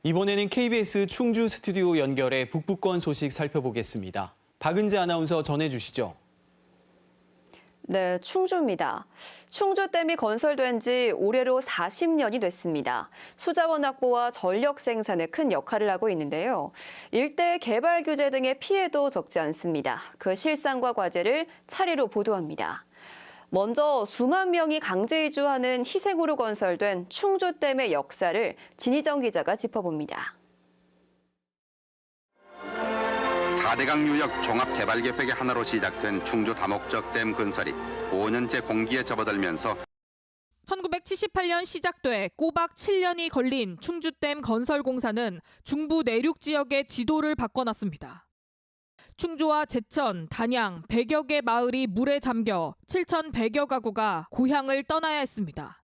이번에는 KBS 충주 스튜디오 연결해 북부권 소식 살펴보겠습니다. 박은지 아나운서 전해주시죠. 네, 충주입니다. 충주댐이 건설된 지 올해로 40년이 됐습니다. 수자원 확보와 전력 생산에 큰 역할을 하고 있는데요. 일대 개발 규제 등의 피해도 적지 않습니다. 그 실상과 과제를 차례로 보도합니다. 먼저 수만 명이 강제 이주하는 희생으로 건설된 충주댐의 역사를 진희정 기자가 짚어봅니다. 4대강 유역 종합개발계획의 하나로 시작된 충주 다목적 댐 건설이 5년째 공기에 접어들면서 1978년 시작돼 꼬박 7년이 걸린 충주댐 건설 공사는 중부 내륙 지역의 지도를 바꿔놨습니다. 충주와 제천, 단양, 100여 개 마을이 물에 잠겨 7,100여 가구가 고향을 떠나야 했습니다.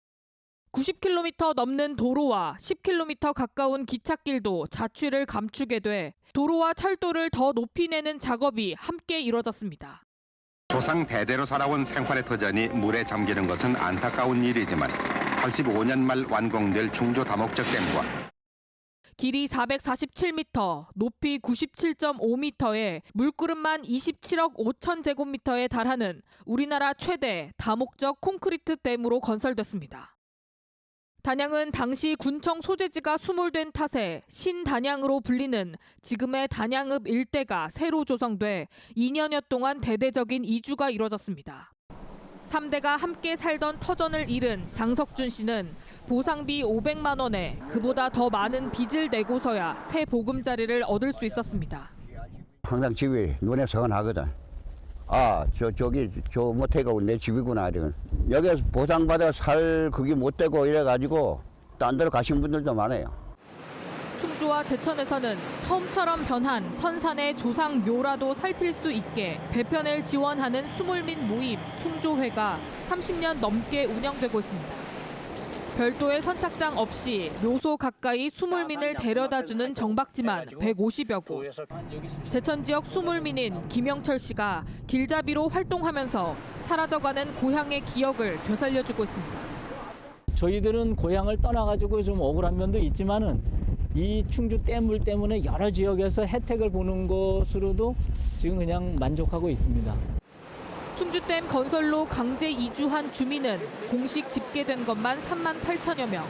90km 넘는 도로와 10km 가까운 기찻길도 자취를 감추게 돼 도로와 철도를 더 높이 내는 작업이 함께 이뤄졌습니다. 조상 대대로 살아온 생활의 터전이 물에 잠기는 것은 안타까운 일이지만 85년 말 완공될 충주 다목적 댐과 길이 447m, 높이 97.5m에 물구름만 27억 5천 제곱미터에 달하는 우리나라 최대 다목적 콘크리트 댐으로 건설됐습니다. 단양은 당시 군청 소재지가 수몰된 탓에 신단양으로 불리는 지금의 단양읍 일대가 새로 조성돼 2년여 동안 대대적인 이주가 이뤄졌습니다. 3대가 함께 살던 터전을 잃은 장석준 씨는 보상비 500만 원에 그보다 더 많은 빚을 내고서야 새 보금자리를 얻을 수 있었습니다. 항상 집이 눈에 선하거든. 저 모태가 내 집이구나. 여기서 보상받아 살 그게 못 되고 이래가지고 딴 데로 가신 분들도 많아요. 충주와 제천에서는 섬처럼 변한 선산의 조상 묘라도 살필 수 있게 배편을 지원하는 수몰민 모임 숭조회가 30년 넘게 운영되고 있습니다. 별도의 선착장 없이 묘소 가까이 수몰민을 데려다주는 정박지만 150여 곳. 제천 지역 수몰민인 김영철 씨가 길잡이로 활동하면서 사라져가는 고향의 기억을 되살려주고 있습니다. 저희들은 고향을 떠나가지고 좀 억울한 면도 있지만은 이 충주 댐물 때문에 여러 지역에서 혜택을 보는 것으로도 지금 그냥 만족하고 있습니다. 충주댐 건설로 강제 이주한 주민은 공식 집계된 것만 3만 8천여 명.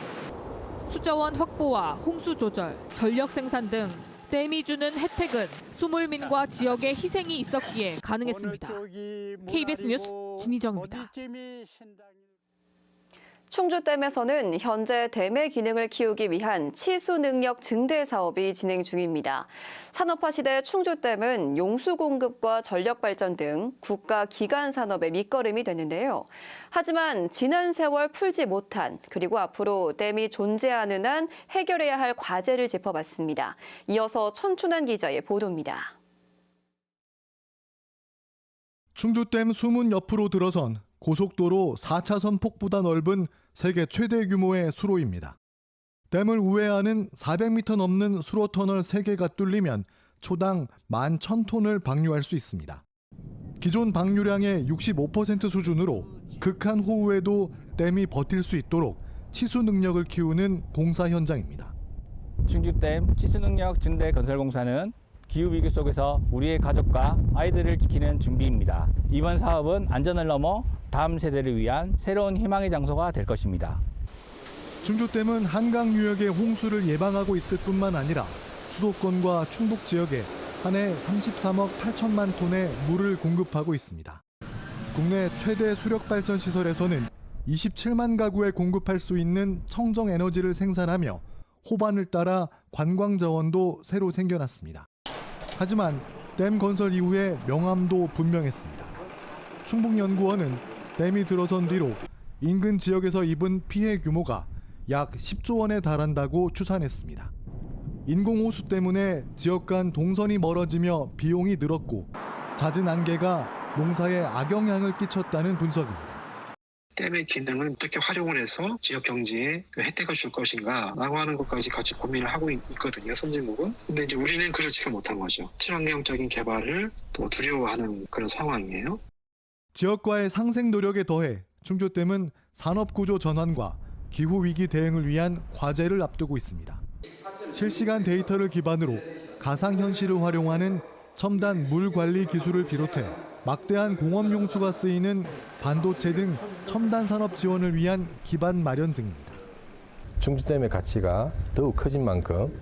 수자원 확보와 홍수 조절, 전력 생산 등 댐이 주는 혜택은 수몰민과 지역의 희생이 있었기에 가능했습니다. KBS 뉴스 진희정입니다. 충주댐에서는 현재 댐의 기능을 키우기 위한 치수 능력 증대 사업이 진행 중입니다. 산업화 시대 충주댐은 용수 공급과 전력 발전 등 국가 기간 산업의 밑거름이 됐는데요. 하지만 지난 세월 풀지 못한 그리고 앞으로 댐이 존재하는 한 해결해야 할 과제를 짚어봤습니다. 이어서 천춘환 기자의 보도입니다. 충주댐 수문 옆으로 들어선 고속도로 4차선 폭보다 넓은 세계 최대 규모의 수로입니다. 댐을 우회하는 400m 넘는 수로 터널 3개가 뚫리면 초당 11,000톤을 방류할 수 있습니다. 기존 방류량의 65% 수준으로 극한 호우에도 댐이 버틸 수 있도록 치수 능력을 키우는 공사 현장입니다. 충주댐 치수능력 증대 건설공사는 기후위기 속에서 우리의 가족과 아이들을 지키는 준비입니다. 이번 사업은 안전을 넘어 다음 세대를 위한 새로운 희망의 장소가 될 것입니다. 충주댐은 한강 유역의 홍수를 예방하고 있을 뿐만 아니라 수도권과 충북 지역에 한 해 33억 8천만 톤의 물을 공급하고 있습니다. 국내 최대 수력발전 시설에서는 27만 가구에 공급할 수 있는 청정 에너지를 생산하며 호반을 따라 관광 자원도 새로 생겨났습니다. 하지만 댐 건설 이후에 명암도 분명했습니다. 충북연구원은 댐이 들어선 뒤로 인근 지역에서 입은 피해 규모가 약 10조 원에 달한다고 추산했습니다. 인공호수 때문에 지역 간 동선이 멀어지며 비용이 늘었고 잦은 안개가 농사에 악영향을 끼쳤다는 분석입니다. 댐의 기능을 어떻게 활용을 해서 지역 경제에 혜택을 줄 것인가라고 하는 것까지 같이 고민을 하고 있거든요, 선진국은. 근데 이제 우리는 그렇지가 못한 거죠. 친환경적인 개발을 또 두려워하는 그런 상황이에요. 지역과의 상생 노력에 더해 충주댐은 산업구조 전환과 기후위기 대응을 위한 과제를 앞두고 있습니다. 실시간 데이터를 기반으로 가상현실을 활용하는 첨단 물 관리 기술을 비롯해 막대한 공업 용수가 쓰이는 반도체 등 첨단 산업 지원을 위한 기반 마련 등입니다. 충주댐의 가치가 더욱 커진 만큼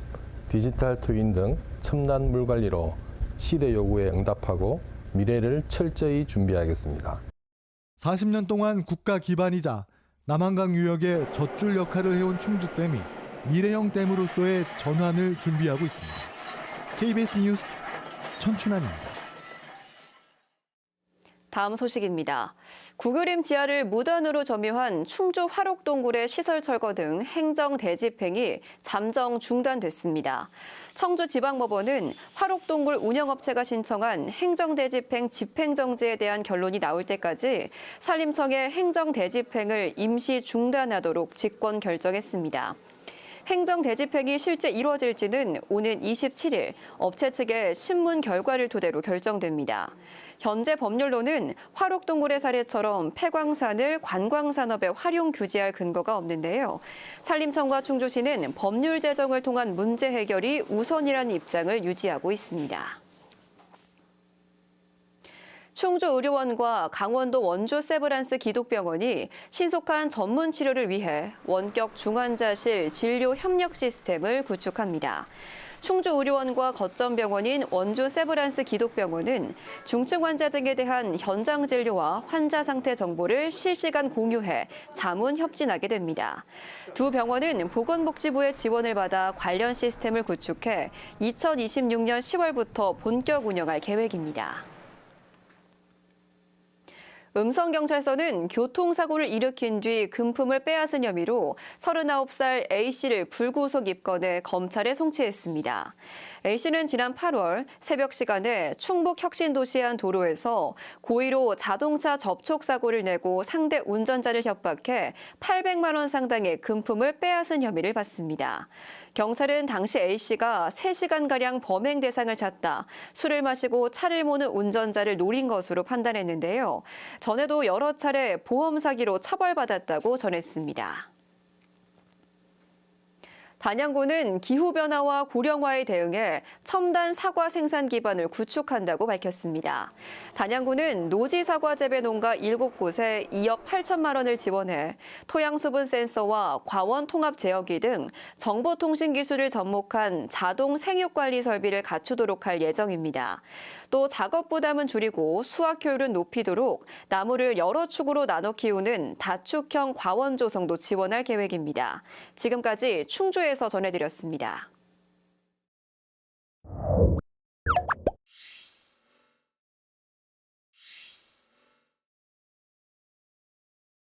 디지털 트윈 등 첨단 물 관리로 시대 요구에 응답하고 미래를 철저히 준비하겠습니다. 40년 동안 국가 기반이자 남한강 유역의 젖줄 역할을 해온 충주댐이 미래형 댐으로서의 전환을 준비하고 있습니다. KBS 뉴스 천춘환입니다. 다음 소식입니다. 구교림 지하를 무단으로 점유한 충주 화록동굴의 시설 철거 등 행정 대집행이 잠정 중단됐습니다. 청주지방법원은 화록동굴 운영업체가 신청한 행정대집행 집행정지에 대한 결론이 나올 때까지 산림청의 행정대집행을 임시 중단하도록 직권 결정했습니다. 행정대집행이 실제 이루어질지는 오는 27일 업체 측의 신문 결과를 토대로 결정됩니다. 현재 법률로는 화록동굴의 사례처럼 폐광산을 관광산업에 활용 규제할 근거가 없는데요. 산림청과 충주시는 법률 제정을 통한 문제 해결이 우선이라는 입장을 유지하고 있습니다. 충주의료원과 강원도 원주 세브란스 기독병원이 신속한 전문 치료를 위해 원격 중환자실 진료 협력 시스템을 구축합니다. 충주의료원과 거점병원인 원주 세브란스 기독병원은 중증 환자 등에 대한 현장 진료와 환자 상태 정보를 실시간 공유해 자문 협진하게 됩니다. 두 병원은 보건복지부의 지원을 받아 관련 시스템을 구축해 2026년 10월부터 본격 운영할 계획입니다. 음성경찰서는 교통사고를 일으킨 뒤 금품을 빼앗은 혐의로 39살 A씨를 불구속 입건해 검찰에 송치했습니다. A씨는 지난 8월 새벽 시간에 충북 혁신도시의 한 도로에서 고의로 자동차 접촉사고를 내고 상대 운전자를 협박해 800만 원 상당의 금품을 빼앗은 혐의를 받습니다. 경찰은 당시 A씨가 3시간가량 범행 대상을 찾다 술을 마시고 차를 모는 운전자를 노린 것으로 판단했는데요. 전에도 여러 차례 보험 사기로 처벌받았다고 전했습니다. 단양군은 기후변화와 고령화에 대응해 첨단 사과 생산 기반을 구축한다고 밝혔습니다. 단양군은 노지 사과 재배 농가 7곳에 2억 8천만 원을 지원해 토양 수분 센서와 과원 통합 제어기 등 정보통신 기술을 접목한 자동 생육 관리 설비를 갖추도록 할 예정입니다. 또 작업 부담은 줄이고 수확 효율은 높이도록 나무를 여러 축으로 나눠 키우는 다축형 과원 조성도 지원할 계획입니다. 지금까지 충주에서 전해드렸습니다.